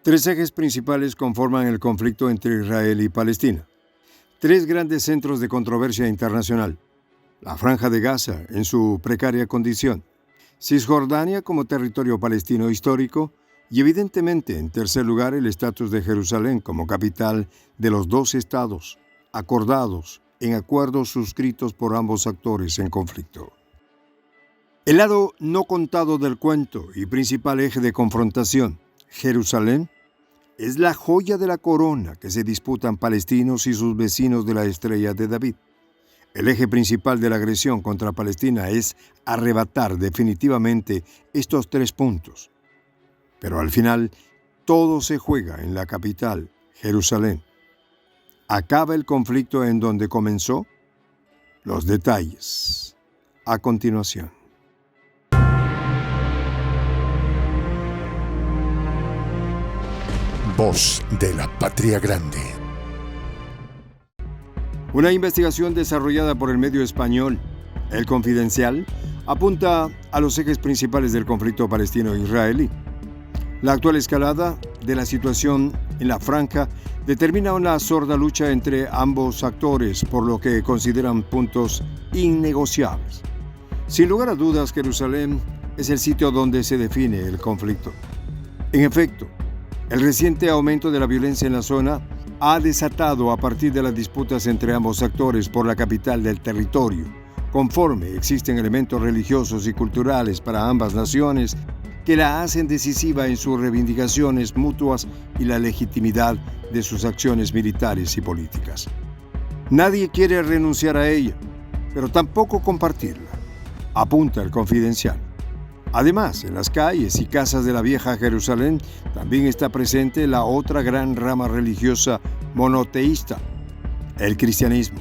Tres ejes principales conforman el conflicto entre Israel y Palestina. Tres grandes centros de controversia internacional. La Franja de Gaza en su precaria condición, Cisjordania como territorio palestino histórico y evidentemente, en tercer lugar, el estatus de Jerusalén como capital de los dos estados, acordados en acuerdos suscritos por ambos actores en conflicto. El lado no contado del cuento y principal eje de confrontación, Jerusalén, es la joya de la corona que se disputan palestinos y sus vecinos de la Estrella de David. El eje principal de la agresión contra Palestina es arrebatar definitivamente estos tres puntos. Pero al final, todo se juega en la capital, Jerusalén. ¿Acaba el conflicto en donde comenzó? Los detalles, a continuación. Voz de la Patria Grande. Una investigación desarrollada por el medio español, El Confidencial, apunta a los ejes principales del conflicto palestino-israelí. La actual escalada de la situación en la franja determina una sorda lucha entre ambos actores por lo que consideran puntos innegociables. Sin lugar a dudas, Jerusalén es el sitio donde se define el conflicto. En efecto, el reciente aumento de la violencia en la zona ha desatado a partir de las disputas entre ambos actores por la capital del territorio. Conforme existen elementos religiosos y culturales para ambas naciones que la hacen decisiva en sus reivindicaciones mutuas y la legitimidad de sus acciones militares y políticas. Nadie quiere renunciar a ella, pero tampoco compartirla, apunta El Confidencial. Además, en las calles y casas de la vieja Jerusalén también está presente la otra gran rama religiosa monoteísta, el cristianismo.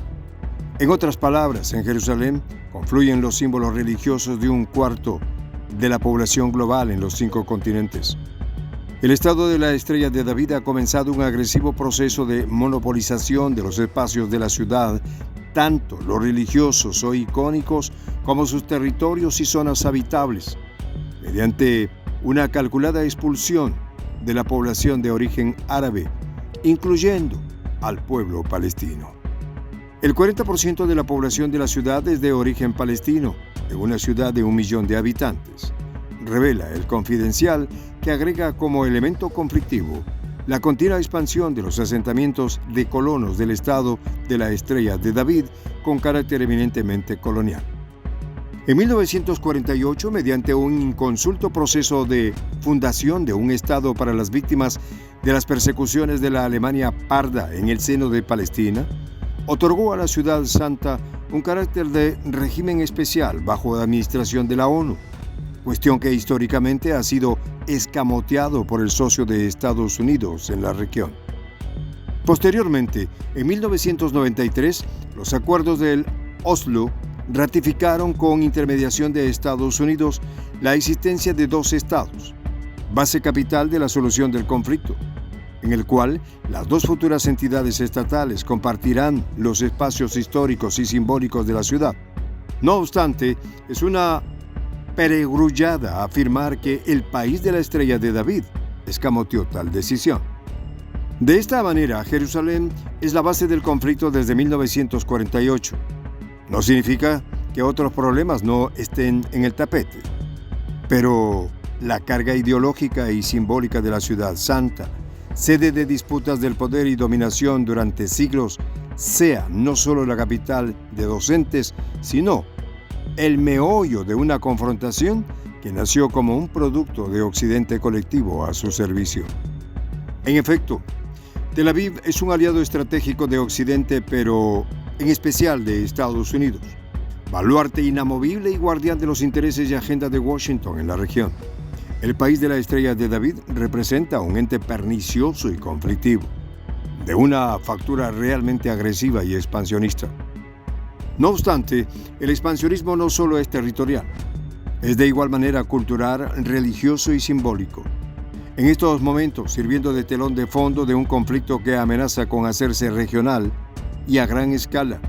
En otras palabras, en Jerusalén confluyen los símbolos religiosos de un cuarto de la población global en los 5 continentes. El Estado de la Estrella de David ha comenzado un agresivo proceso de monopolización de los espacios de la ciudad, tanto los religiosos o icónicos como sus territorios y zonas habitables, mediante una calculada expulsión de la población de origen árabe, incluyendo al pueblo palestino. El 40% de la población de la ciudad es de origen palestino, en una ciudad de 1 millón de habitantes. Revela El Confidencial que agrega como elemento conflictivo la continua expansión de los asentamientos de colonos del Estado de la Estrella de David con carácter eminentemente colonial. En 1948, mediante un inconsulto proceso de fundación de un Estado para las víctimas de las persecuciones de la Alemania parda en el seno de Palestina, otorgó a la ciudad santa un carácter de régimen especial bajo la administración de la ONU, cuestión que históricamente ha sido escamoteado por el socio de Estados Unidos en la región. Posteriormente, en 1993, los acuerdos del Oslo ratificaron con intermediación de Estados Unidos la existencia de 2 estados, base capital de la solución del conflicto, en el cual las 2 futuras entidades estatales compartirán los espacios históricos y simbólicos de la ciudad. No obstante, es una peregrullada afirmar que el país de la Estrella de David escamoteó tal decisión. De esta manera, Jerusalén es la base del conflicto desde 1948. No significa que otros problemas no estén en el tapete, pero la carga ideológica y simbólica de la ciudad santa, sede de disputas del poder y dominación durante siglos, sea no solo la capital de docentes, sino el meollo de una confrontación que nació como un producto de Occidente colectivo a su servicio. En efecto, Tel Aviv es un aliado estratégico de Occidente, pero en especial de Estados Unidos, baluarte inamovible y guardián de los intereses y agenda de Washington en la región. El país de la Estrella de David representa un ente pernicioso y conflictivo, de una factura realmente agresiva y expansionista. No obstante, el expansionismo no solo es territorial, es de igual manera cultural, religioso y simbólico. En estos momentos, sirviendo de telón de fondo de un conflicto que amenaza con hacerse regional y a gran escala,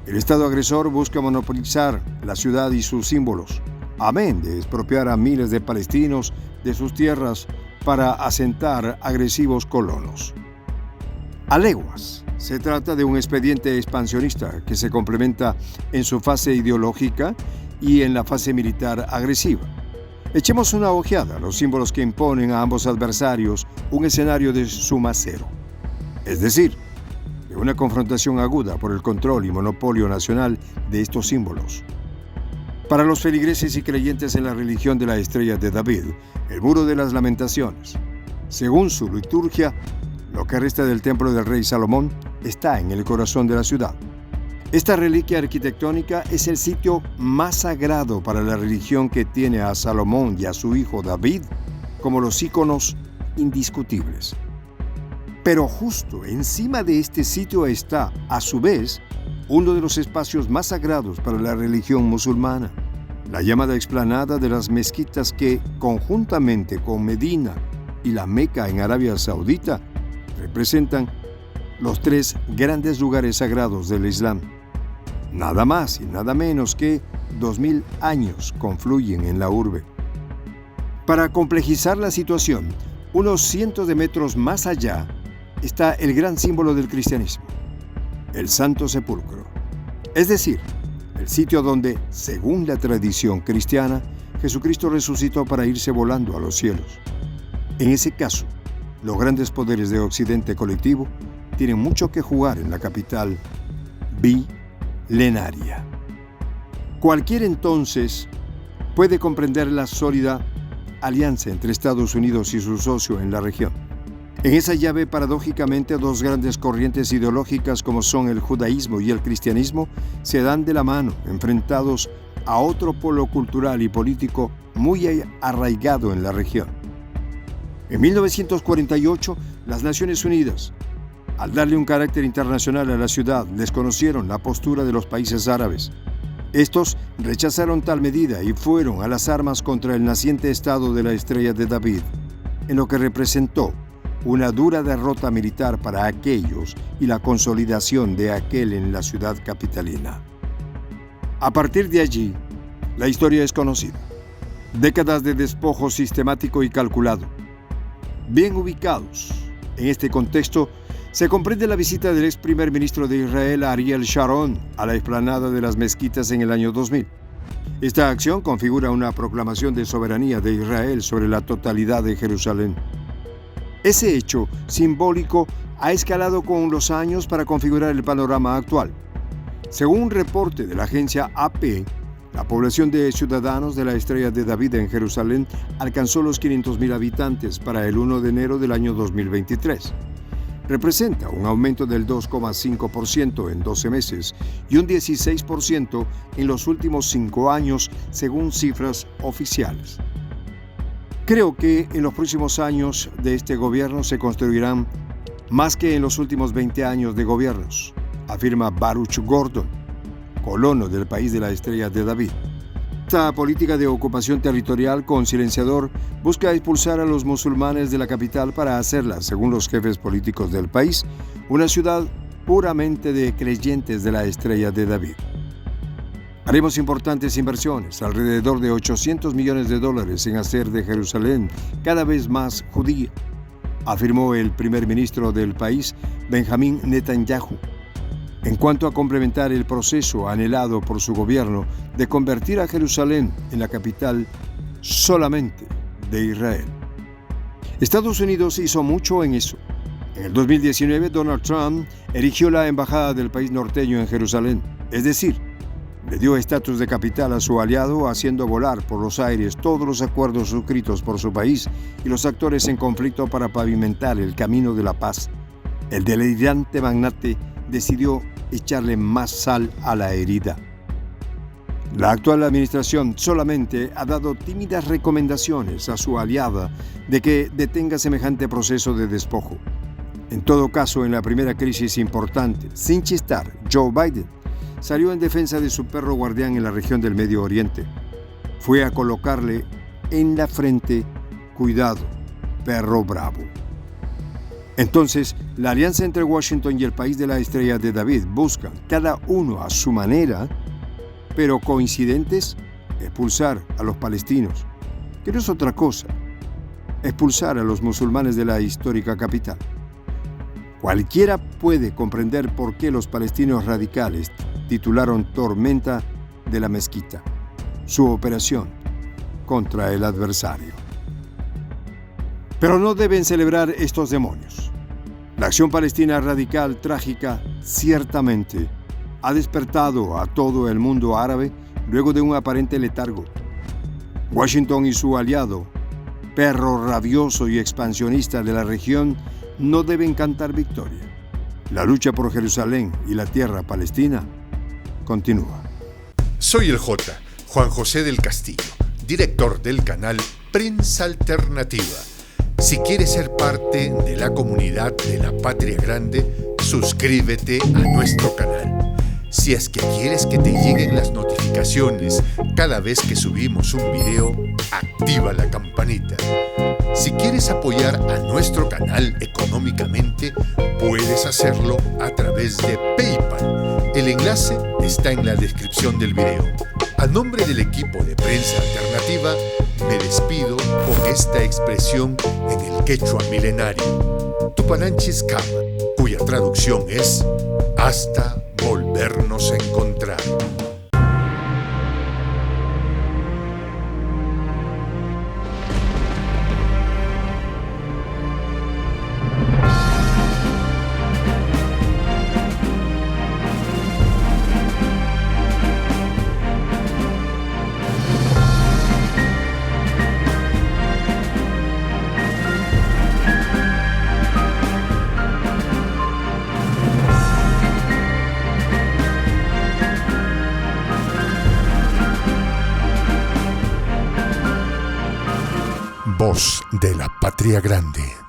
el Estado agresor busca monopolizar la ciudad y sus símbolos, amén de expropiar a miles de palestinos de sus tierras para asentar agresivos colonos. A leguas, se trata de un expediente expansionista que se complementa en su fase ideológica y en la fase militar agresiva. Echemos una ojeada a los símbolos que imponen a ambos adversarios un escenario de suma cero, es decir, de una confrontación aguda por el control y monopolio nacional de estos símbolos. Para los feligreses y creyentes en la religión de la Estrella de David, el Muro de las Lamentaciones, según su liturgia, lo que resta del templo del rey Salomón está en el corazón de la ciudad. Esta reliquia arquitectónica es el sitio más sagrado para la religión, que tiene a Salomón y a su hijo David como los íconos indiscutibles. Pero justo encima de este sitio está, a su vez, uno de los espacios más sagrados para la religión musulmana, la llamada explanada de las mezquitas, que, conjuntamente con Medina y la Meca en Arabia Saudita, representan los tres grandes lugares sagrados del Islam. Nada más y nada menos que 2000 años confluyen en la urbe. Para complejizar la situación, unos cientos de metros más allá está el gran símbolo del cristianismo, el Santo Sepulcro, es decir, el sitio donde, según la tradición cristiana, Jesucristo resucitó para irse volando a los cielos. En ese caso, los grandes poderes de Occidente colectivo tienen mucho que jugar en la capital milenaria. Cualquiera entonces puede comprender la sólida alianza entre Estados Unidos y su socio en la región. En esa llave, paradójicamente, dos grandes corrientes ideológicas como son el judaísmo y el cristianismo se dan de la mano, enfrentados a otro polo cultural y político muy arraigado en la región. En 1948, las Naciones Unidas, al darle un carácter internacional a la ciudad, desconocieron la postura de los países árabes. Estos rechazaron tal medida y fueron a las armas contra el naciente Estado de la Estrella de David, en lo que representó una dura derrota militar para aquellos y la consolidación de aquel en la ciudad capitalina. A partir de allí, la historia es conocida. Décadas de despojo sistemático y calculado. Bien ubicados en este contexto, se comprende la visita del ex primer ministro de Israel, Ariel Sharon, a la explanada de las mezquitas en el año 2000. Esta acción configura una proclamación de soberanía de Israel sobre la totalidad de Jerusalén. Ese hecho simbólico ha escalado con los años para configurar el panorama actual. Según un reporte de la agencia AP, la población de ciudadanos de la Estrella de David en Jerusalén alcanzó los 500,000 habitantes para el 1 de enero del año 2023. Representa un aumento del 2,5% en 12 meses y un 16% en los últimos 5 años, según cifras oficiales. Creo que en los próximos años de este gobierno se construirán más que en los últimos 20 años de gobiernos, afirma Baruch Gordon, colono del país de la Estrella de David. Esta política de ocupación territorial con silenciador busca expulsar a los musulmanes de la capital para hacerla, según los jefes políticos del país, una ciudad puramente de creyentes de la Estrella de David. Haremos importantes inversiones, alrededor de $800 millones en hacer de Jerusalén cada vez más judía, afirmó el primer ministro del país, Benjamín Netanyahu, en cuanto a complementar el proceso anhelado por su gobierno de convertir a Jerusalén en la capital solamente de Israel. Estados Unidos hizo mucho en eso. En el 2019, Donald Trump erigió la embajada del país norteño en Jerusalén, es decir, le dio estatus de capital a su aliado, haciendo volar por los aires todos los acuerdos suscritos por su país y los actores en conflicto para pavimentar el camino de la paz. El delirante magnate decidió echarle más sal a la herida. La actual administración solamente ha dado tímidas recomendaciones a su aliada de que detenga semejante proceso de despojo. En todo caso, en la primera crisis importante, sin chistar, Joe Biden salió en defensa de su perro guardián en la región del Medio Oriente. Fue a colocarle en la frente: cuidado, perro bravo. Entonces, la alianza entre Washington y el país de la Estrella de David busca, cada uno a su manera, pero coincidentes, expulsar a los palestinos, que no es otra cosa expulsar a los musulmanes de la histórica capital. Cualquiera puede comprender por qué los palestinos radicales titularon Tormenta de la Mezquita, su operación contra el adversario. Pero no deben celebrar estos demonios. La acción palestina radical trágica ciertamente ha despertado a todo el mundo árabe luego de un aparente letargo. Washington y su aliado, perro rabioso y expansionista de la región, no deben cantar victoria. La lucha por Jerusalén y la tierra palestina continúa. Soy el Juan José del Castillo, director del canal Prensa Alternativa. Si quieres ser parte de la comunidad de la Patria Grande, suscríbete a nuestro canal. Si es que quieres que te lleguen las notificaciones cada vez que subimos un video, activa la campanita. Si quieres apoyar a nuestro canal económicamente, puedes hacerlo a través de PayPal. El enlace está en la descripción del video. A nombre del equipo de Prensa Alternativa, me despido con esta expresión en el quechua milenario, Tupananchis Kama, cuya traducción es hasta volvernos a encontrar. Voz de la Patria Grande.